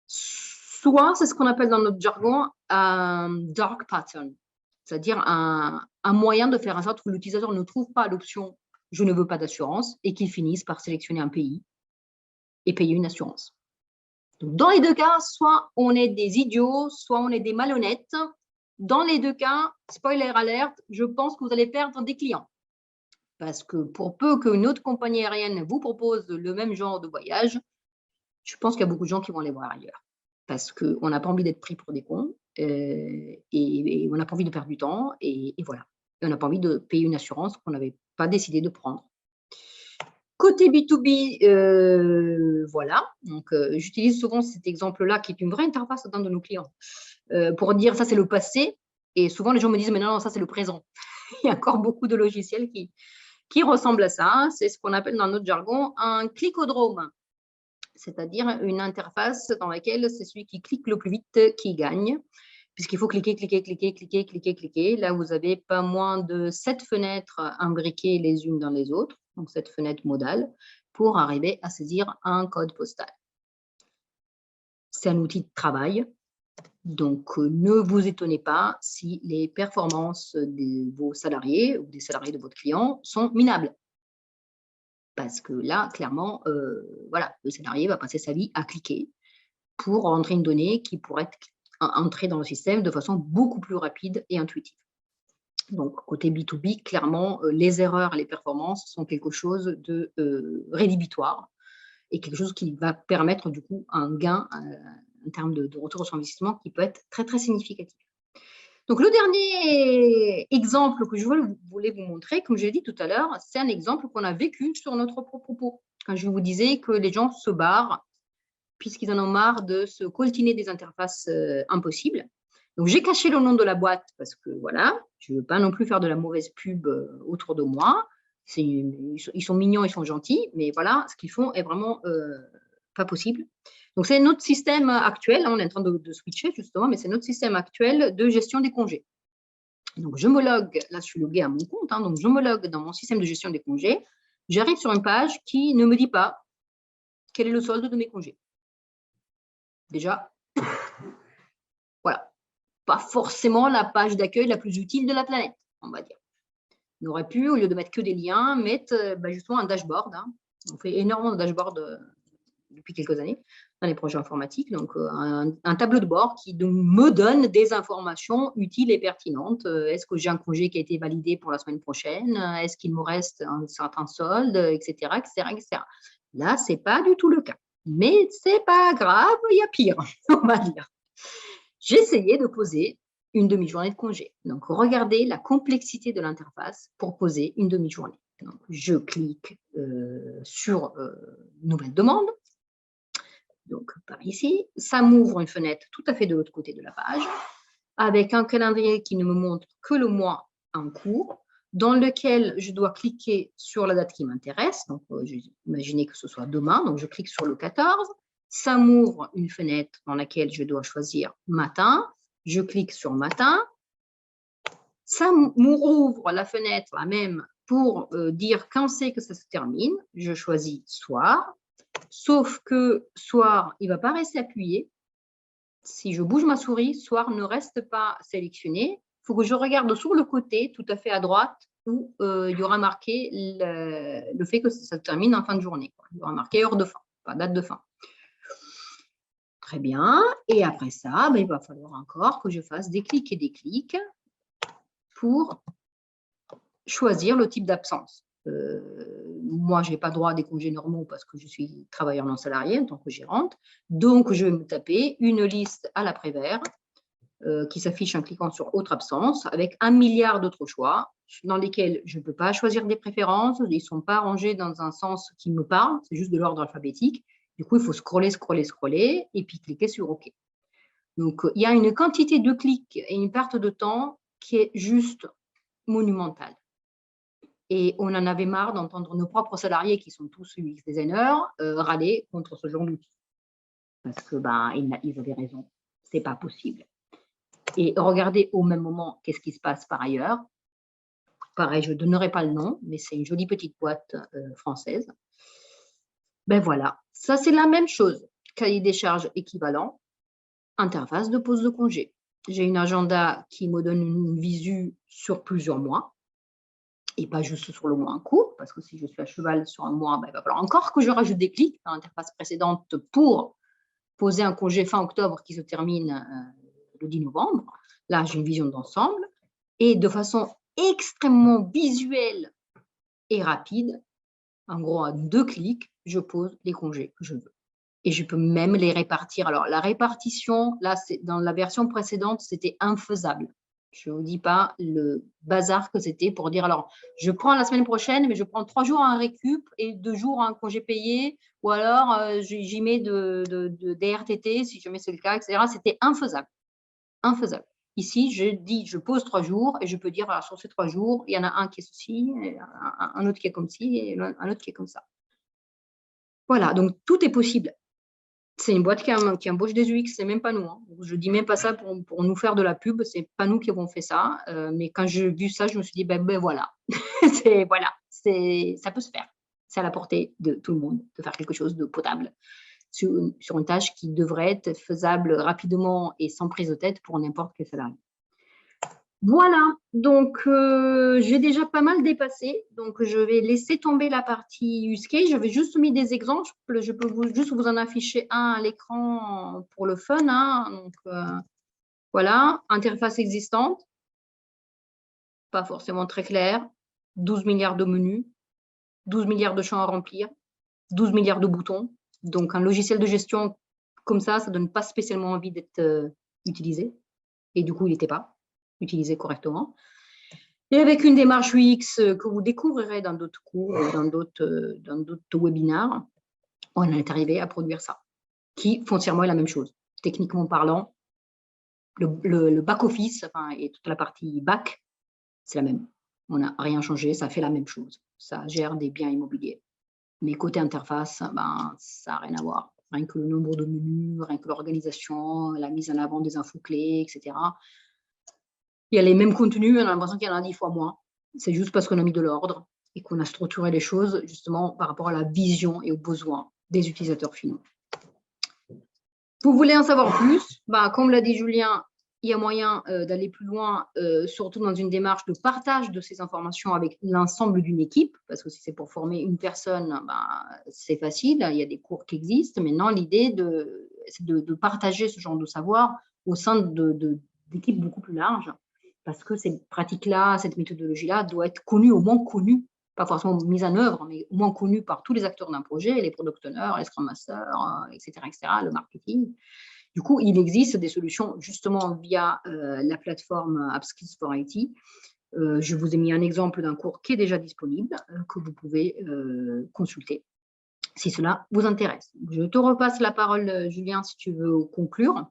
soit c'est ce qu'on appelle dans notre jargon un dark pattern, c'est-à-dire un moyen de faire en sorte que l'utilisateur ne trouve pas l'option « je ne veux pas d'assurance » et qu'il finisse par sélectionner un pays et payer une assurance. Donc, dans les deux cas, soit on est des idiots, soit on est des malhonnêtes. Dans les deux cas, spoiler alert, je pense que vous allez perdre des clients. Parce que pour peu qu'une autre compagnie aérienne vous propose le même genre de voyage, je pense qu'il y a beaucoup de gens qui vont aller voir ailleurs. Parce qu'on n'a pas envie d'être pris pour des cons et on n'a pas envie de perdre du temps et voilà. Et on n'a pas envie de payer une assurance qu'on n'avait pas décidé de prendre. Côté B2B, voilà. Donc, j'utilise souvent cet exemple-là qui est une vraie interface d'un de nos clients pour dire ça, c'est le passé. Et souvent, les gens me disent, mais non, ça, c'est le présent. Il y a encore beaucoup de logiciels qui ressemblent à ça. C'est ce qu'on appelle dans notre jargon un clicodrome, c'est-à-dire une interface dans laquelle c'est celui qui clique le plus vite qui gagne, puisqu'il faut cliquer, cliquer, cliquer, cliquer, cliquer, cliquer. Là, vous n'avez pas moins de 7 fenêtres imbriquées les unes dans les autres, donc cette fenêtre modale, pour arriver à saisir un code postal. C'est un outil de travail, donc ne vous étonnez pas si les performances de vos salariés ou des salariés de votre client sont minables. Parce que là, clairement, voilà, le salarié va passer sa vie à cliquer pour entrer une donnée qui pourrait être entrée dans le système de façon beaucoup plus rapide et intuitive. Donc, côté B2B, clairement, les erreurs, les performances sont quelque chose de rédhibitoire et quelque chose qui va permettre du coup un gain en termes de retour sur investissement qui peut être très, très significatif. Donc, le dernier exemple que je voulais vous montrer, comme je l'ai dit tout à l'heure, c'est un exemple qu'on a vécu sur notre propre peau. Quand je vous disais que les gens se barrent puisqu'ils en ont marre de se coltiner des interfaces impossibles. Donc, j'ai caché le nom de la boîte parce que, voilà, je ne veux pas non plus faire de la mauvaise pub autour de moi. Ils sont mignons, ils sont gentils, mais voilà, ce qu'ils font est vraiment pas possible. Donc, c'est notre système actuel, on est en train de switcher justement, mais c'est notre système actuel de gestion des congés. Donc, je me logue, là, je suis loguée à mon compte, donc je me logue dans mon système de gestion des congés. J'arrive sur une page qui ne me dit pas quel est le solde de mes congés. Déjà, voilà, pas forcément la page d'accueil la plus utile de la planète, on va dire. On aurait pu, au lieu de mettre que des liens, mettre justement un dashboard. On fait énormément de dashboards depuis quelques années dans les projets informatiques. Donc, un tableau de bord qui me donne des informations utiles et pertinentes. Est-ce que j'ai un congé qui a été validé pour la semaine prochaine? Est-ce qu'il me reste un certain solde, etc., etc., etc. Là, ce n'est pas du tout le cas. Mais ce n'est pas grave, il y a pire, on va dire. J'ai essayé de poser une demi-journée de congé. Donc, regardez la complexité de l'interface pour poser une demi-journée. Donc, je clique sur nouvelle demande. Donc, par ici, ça m'ouvre une fenêtre tout à fait de l'autre côté de la page avec un calendrier qui ne me montre que le mois en cours, dans lequel je dois cliquer sur la date qui m'intéresse. Donc, imaginez que ce soit demain. Donc, je clique sur le 14. Ça m'ouvre une fenêtre dans laquelle je dois choisir matin. Je clique sur matin. Ça m'ouvre la fenêtre, la même, pour dire quand c'est que ça se termine. Je choisis soir. Sauf que soir, il ne va pas rester appuyé. Si je bouge ma souris, soir ne reste pas sélectionné. Il faut que je regarde sur le côté, tout à fait à droite, où il y aura marqué le fait que ça se termine en fin de journée. Il y aura marqué heure de fin, pas date de fin. Très bien. Et après ça, il va falloir encore que je fasse des clics et des clics pour choisir le type d'absence. Moi, je n'ai pas droit à des congés normaux parce que je suis travailleur non salarié en tant que gérante. Donc, je vais me taper une liste à l'après-vert qui s'affiche en cliquant sur « Autre absence » avec 1 milliard d'autres choix dans lesquels je ne peux pas choisir des préférences. Ils ne sont pas rangés dans un sens qui me parle, c'est juste de l'ordre alphabétique. Du coup, il faut scroller, scroller, scroller et puis cliquer sur OK. Donc, il y a une quantité de clics et une perte de temps qui est juste monumentale. Et on en avait marre d'entendre nos propres salariés, qui sont tous UX designers, râler contre ce genre d'outils. Parce que ils avaient raison, c'est pas possible. Et regardez au même moment qu'est-ce qui se passe par ailleurs. Pareil, je ne donnerai pas le nom, mais c'est une jolie petite boîte française. Ben voilà, ça c'est la même chose. Cahier des charges équivalent, interface de pose de congé. J'ai une agenda qui me donne une visu sur plusieurs mois et pas juste sur le mois en cours, parce que si je suis à cheval sur un mois, il va falloir encore que je rajoute des clics dans l'interface précédente pour poser un congé fin octobre qui se termine le 10 novembre. Là, j'ai une vision d'ensemble et de façon extrêmement visuelle et rapide, en gros, à 2 clics, je pose les congés que je veux. Et je peux même les répartir. Alors, la répartition, là, dans la version précédente, c'était infaisable. Je ne vous dis pas le bazar que c'était pour dire, alors, je prends la semaine prochaine, mais je prends 3 jours en récup et 2 jours en congé payé, ou alors j'y mets des RTT, si jamais c'est le cas, etc. C'était infaisable. Infaisable. Ici, je pose 3 jours et je peux dire, alors, sur ces 3 jours, il y en a un qui est ceci, un autre qui est comme ci, et un autre qui est comme ça. Voilà, donc tout est possible. C'est une boîte qui embauche des UX, c'est même pas nous. Hein. Je dis même pas ça pour nous faire de la pub, c'est pas nous qui avons fait ça. Mais quand j'ai vu ça, je me suis dit, voilà, ça peut se faire. C'est à la portée de tout le monde de faire quelque chose de potable sur une tâche qui devrait être faisable rapidement et sans prise de tête pour n'importe quel salarié. Voilà, donc j'ai déjà pas mal dépassé, donc je vais laisser tomber la partie use case. J'avais juste mis des exemples, je peux juste vous en afficher un à l'écran pour le fun. Hein. Donc voilà, interface existante, pas forcément très claire, 12 milliards de menus, 12 milliards de champs à remplir, 12 milliards de boutons. Donc un logiciel de gestion comme ça ne donne pas spécialement envie d'être utilisé. Et du coup, il n'était pas utilisé correctement. Et avec une démarche UX que vous découvrirez dans d'autres cours, dans d'autres webinars, on est arrivé à produire ça, qui foncièrement est la même chose. Techniquement parlant, le back-office et toute la partie back, c'est la même. On n'a rien changé, ça fait la même chose. Ça gère des biens immobiliers. Mais côté interface, ça n'a rien à voir. Rien que le nombre de menus, rien que l'organisation, la mise en avant des infos clés, etc. Il y a les mêmes contenus, on a l'impression qu'il y en a 10 fois moins. C'est juste parce qu'on a mis de l'ordre et qu'on a structuré les choses justement par rapport à la vision et aux besoins des utilisateurs finaux. Vous voulez en savoir plus? Comme l'a dit Julien, il y a moyen d'aller plus loin, surtout dans une démarche de partage de ces informations avec l'ensemble d'une équipe, parce que si c'est pour former une personne, c'est facile, il y a des cours qui existent. Maintenant, l'idée, c'est de partager ce genre de savoir au sein d'équipes beaucoup plus larges, parce que cette pratique-là, cette méthodologie-là doit être connue, au moins connue, pas forcément mise en œuvre, mais au moins connue par tous les acteurs d'un projet, les product owners, les scrum masters, etc., le marketing. Du coup, il existe des solutions justement via la plateforme Upskills for IT. Je vous ai mis un exemple d'un cours qui est déjà disponible, que vous pouvez consulter si cela vous intéresse. Je te repasse la parole, Julien, si tu veux conclure.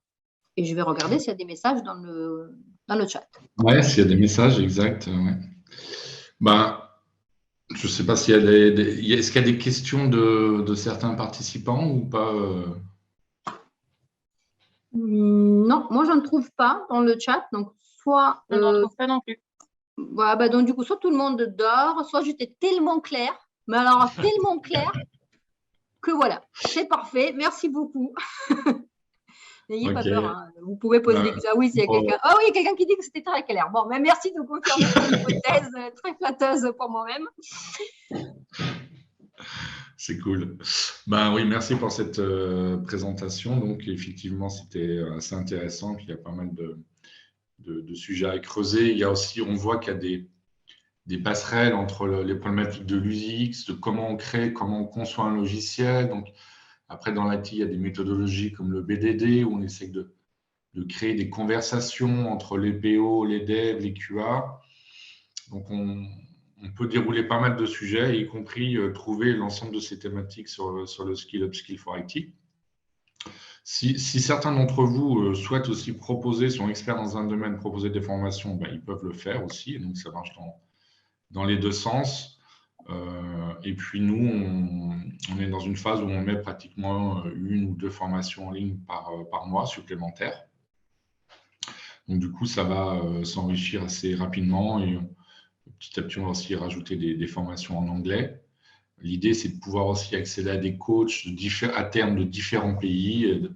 Et je vais regarder s'il y a des messages dans le chat. Oui, s'il y a des messages, exact. Ouais. Je ne sais pas s'il y a est-ce qu'il y a des questions de certains participants ou pas Non, moi, je ne trouve pas dans le chat. Donc, soit… On n'en trouve pas non plus. Voilà, donc, du coup, soit tout le monde dort, soit j'étais tellement claire, mais alors tellement claire que voilà, c'est parfait. Merci beaucoup. N'ayez pas peur, hein. Vous pouvez poser des questions. Ah oui, s'il y a quelqu'un. Ah oui, il y a quelqu'un qui dit que c'était très clair. Bon, mais merci de confirmer cette hypothèse très flatteuse pour moi-même. C'est cool. Oui, merci pour cette présentation. Donc, effectivement, c'était assez intéressant. Puis, il y a pas mal de sujets à creuser. Il y a aussi, on voit qu'il y a des passerelles entre les problématiques de l'UX, de comment on crée, comment on conçoit un logiciel. Donc, après, dans l'IT, il y a des méthodologies comme le BDD où on essaie de créer des conversations entre les PO, les devs, les QA. Donc, on on peut dérouler pas mal de sujets, y compris trouver l'ensemble de ces thématiques sur le Skill Up, Skill for IT. Si certains d'entre vous souhaitent aussi proposer, sont experts dans un domaine, proposer des formations, ben, ils peuvent le faire aussi. Donc, ça marche dans les deux sens. Et puis, nous, on est dans une phase où on met pratiquement 1 ou 2 formations en ligne par mois supplémentaires. Donc, du coup, ça va s'enrichir assez rapidement et petit à petit, on va aussi rajouter des formations en anglais. L'idée, c'est de pouvoir aussi accéder à des coachs à terme de différents pays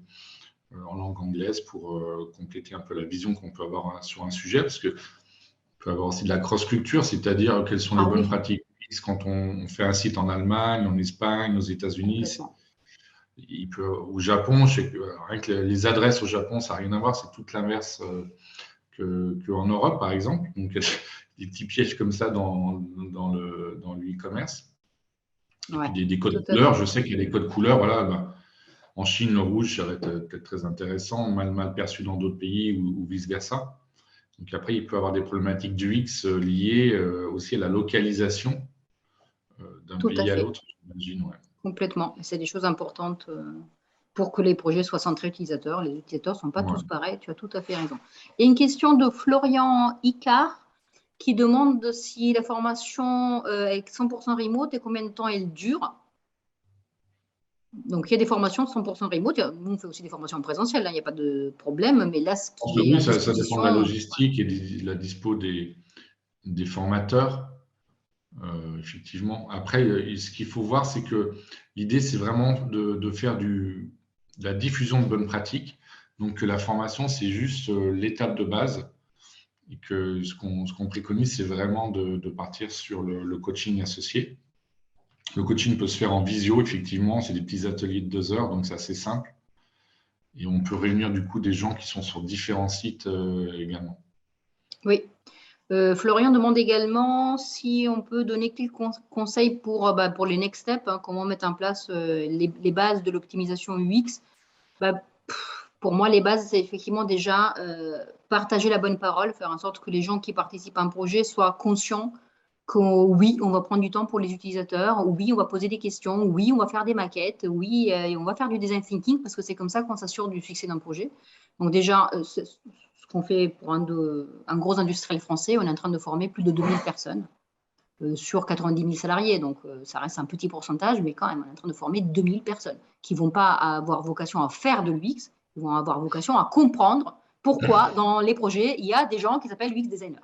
en langue anglaise pour compléter un peu la vision qu'on peut avoir sur un sujet, parce qu'on peut avoir aussi de la cross-culture, c'est-à-dire quelles sont les bonnes pratiques quand on fait un site en Allemagne, en Espagne, aux États-Unis. Au Japon, je sais que rien que les adresses au Japon, ça n'a rien à voir, c'est tout l'inverse qu'en Europe, par exemple. Donc, des petits pièges comme ça dans le e-commerce. Ouais, des codes couleurs, je sais qu'il y a des codes couleurs. Voilà, ben, en Chine, le rouge, ça va être peut-être très intéressant, mal perçu dans d'autres pays ou vice-versa. Donc après, il peut y avoir des problématiques d'UX liées aussi à la localisation d'un pays à l'autre, j'imagine. Ouais. Complètement. C'est des choses importantes pour que les projets soient centrés utilisateurs. Les utilisateurs ne sont pas tous pareils. Tu as tout à fait raison. Il y a une question de Florian Icard qui demande si la formation est 100% remote et combien de temps elle dure. Donc, il y a des formations 100% remote. Nous, on fait aussi des formations en présentiel. Il n'y a pas de problème. Mais là, ce qui est ça dépend de la logistique et de la dispo des formateurs. Effectivement. Après, ce qu'il faut voir, c'est que l'idée, c'est vraiment de faire de la diffusion de bonnes pratiques. Donc, que la formation, c'est juste l'étape de base. Et que ce qu'on préconise, c'est vraiment de partir sur le coaching associé. Le coaching peut se faire en visio, effectivement. C'est des petits ateliers de 2 heures, donc c'est assez simple. Et on peut réunir du coup des gens qui sont sur différents sites également. Oui. Florian demande également si on peut donner quelques conseils pour les next steps, hein, comment mettre en place les bases de l'optimisation UX. Pour moi, les bases, c'est effectivement déjà partager la bonne parole, faire en sorte que les gens qui participent à un projet soient conscients que oui, on va prendre du temps pour les utilisateurs, oui, on va poser des questions, oui, on va faire des maquettes, oui, et on va faire du design thinking parce que c'est comme ça qu'on s'assure du succès d'un projet. Donc déjà, ce qu'on fait pour un gros industriel français, on est en train de former plus de 2000 personnes sur 90 000 salariés. Donc, ça reste un petit pourcentage, mais quand même, on est en train de former 2000 personnes qui ne vont pas avoir vocation à faire de l'UX, ils vont avoir vocation à comprendre pourquoi dans les projets, il y a des gens qui s'appellent UX designers.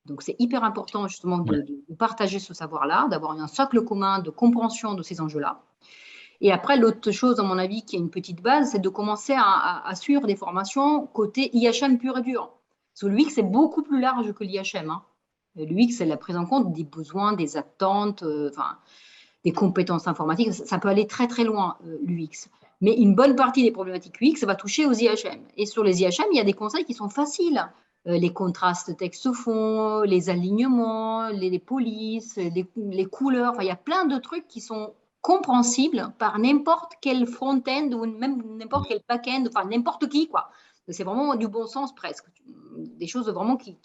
Donc, c'est hyper important justement de partager ce savoir-là, d'avoir un socle commun de compréhension de ces enjeux-là. Et après, l'autre chose, à mon avis, qui est une petite base, c'est de commencer à suivre des formations côté IHM pur et dur. Parce que l'UX, c'est beaucoup plus large que l'IHM. Hein. L'UX, c'est la prise en compte des besoins, des attentes, des compétences informatiques. Ça peut aller très, très loin, l'UX. Mais une bonne partie des problématiques UX va toucher aux IHM. Et sur les IHM, il y a des conseils qui sont faciles. Les contrastes texte-fond, les alignements, les polices, les couleurs. Enfin, il y a plein de trucs qui sont compréhensibles par n'importe quel front-end ou même n'importe quel back-end, enfin n'importe qui, quoi. C'est vraiment du bon sens presque. Des choses vraiment qui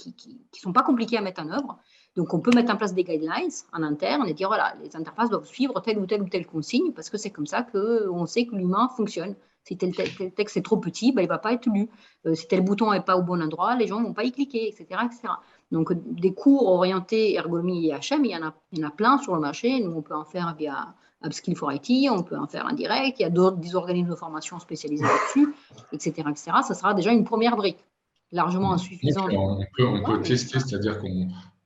sont pas compliquées à mettre en œuvre. Donc, on peut mettre en place des guidelines en interne et dire, voilà, les interfaces doivent suivre telle ou telle consigne parce que c'est comme ça qu'on sait que l'humain fonctionne. Si tel texte est trop petit, il ne va pas être lu. Si tel bouton n'est pas au bon endroit, les gens ne vont pas y cliquer, etc., etc. Donc, des cours orientés ergonomie et HM, il y en a plein sur le marché. Nous, on peut en faire via Upskill for IT, on peut en faire en direct. Il y a des organismes de formation spécialisés là-dessus, etc., etc. Ça sera déjà une première brique, largement insuffisante. On peut tester, c'est-à-dire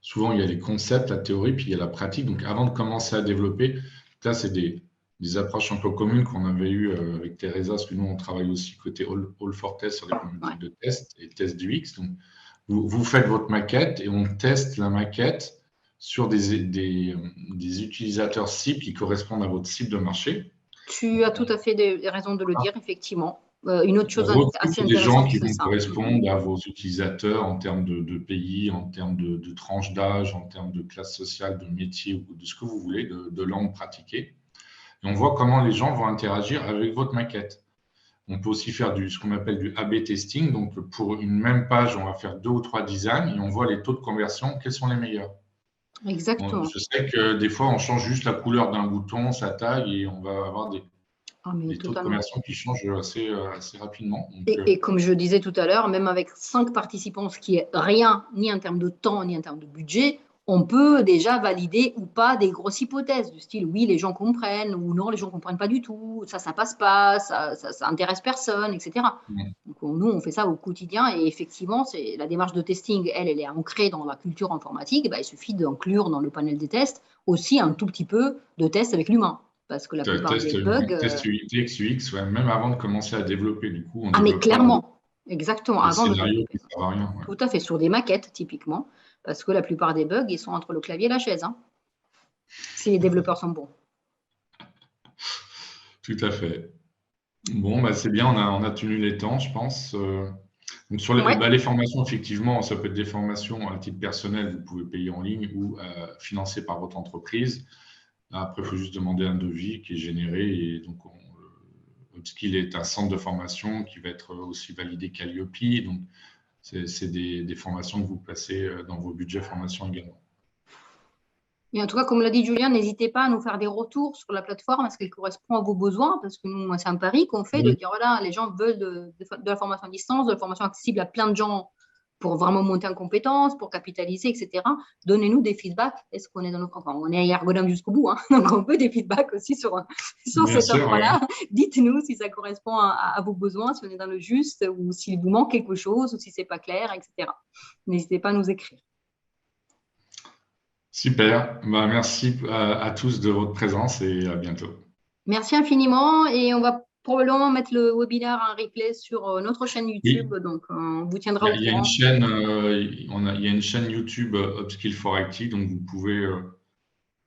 souvent, il y a les concepts, la théorie, puis il y a la pratique. Donc, avant de commencer à développer, là, c'est des approches un peu communes qu'on avait eues avec Teresa, parce que nous, on travaille aussi côté All for Test sur les problématiques de test et test du X. Donc, vous faites votre maquette et on teste la maquette sur des utilisateurs cibles qui correspondent à votre cible de marché. Tu as tout à fait raison de le dire, effectivement. Une autre chose assez intéressante, des gens qui vont correspondre à vos utilisateurs en termes de pays, en termes de tranche d'âge, en termes de classe sociale, de métier ou de ce que vous voulez, de langue pratiquée. Et on voit comment les gens vont interagir avec votre maquette. On peut aussi faire ce qu'on appelle du A/B testing. Donc, pour une même page, on va faire 2 ou 3 designs et on voit les taux de conversion, quels sont les meilleurs. Exactement. Je sais que des fois, on change juste la couleur d'un bouton, sa taille, et on va avoir des taux de conversion qui changent assez rapidement. Donc, et comme je disais tout à l'heure, même avec 5 participants, ce qui est rien, ni en termes de temps, ni en termes de budget, on peut déjà valider ou pas des grosses hypothèses du style oui, les gens comprennent ou non, les gens ne comprennent pas du tout, ça passe pas, ça intéresse personne, etc. Donc, nous, on fait ça au quotidien et effectivement, la démarche de testing, elle est ancrée dans la culture informatique. Il suffit d'inclure dans le panel des tests aussi un tout petit peu de tests avec l'humain. Parce que la plupart des bugs… Test UX, ouais, même avant de commencer à développer, du coup, on Ah, mais développe clairement, exactement, des avant de scénarios développer. qui ne servent à rien. Ouais. Tout à fait, sur des maquettes, typiquement, parce que la plupart des bugs, ils sont entre le clavier et la chaise, si les développeurs sont bons. Tout à fait. Bon, c'est bien, on a tenu les temps, je pense. Donc sur les formations, effectivement, ça peut être des formations à titre personnel, vous pouvez payer en ligne ou financées par votre entreprise. Après, il faut juste demander un devis qui est généré. Et donc, Upskill est un centre de formation qui va être aussi validé Calliope. Donc, c'est des formations que vous placez dans vos budgets formation également. Et en tout cas, comme l'a dit Julien, n'hésitez pas à nous faire des retours sur la plateforme, est-ce qu'elle correspond à vos besoins? Parce que nous, c'est un pari qu'on fait de dire, voilà, les gens veulent de la formation à distance, de la formation accessible à plein de gens pour vraiment monter en compétences, pour capitaliser, etc. Donnez-nous des feedbacks. Est-ce qu'on est dans notre… Enfin, on est ergonome jusqu'au bout, donc on veut des feedbacks aussi sur cette offre-là. Ouais. Dites-nous si ça correspond à vos besoins, si on est dans le juste, ou s'il vous manque quelque chose, ou si c'est pas clair, etc. N'hésitez pas à nous écrire. Super. Merci à tous de votre présence et à bientôt. Merci infiniment et on va probablement mettre le webinaire en replay sur notre chaîne YouTube, oui. Donc on vous tiendra au courant. Il y a une chaîne YouTube Upskill for IT, donc vous pouvez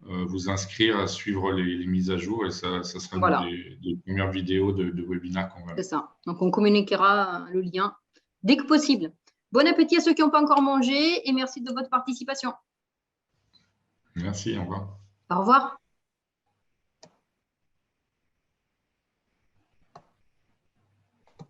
vous inscrire à suivre les mises à jour et ça sera voilà. des premières vidéos de webinaire qu'on va mettre. C'est ça. Donc on communiquera le lien dès que possible. Bon appétit à ceux qui n'ont pas encore mangé et merci de votre participation. Merci, au revoir. Au revoir.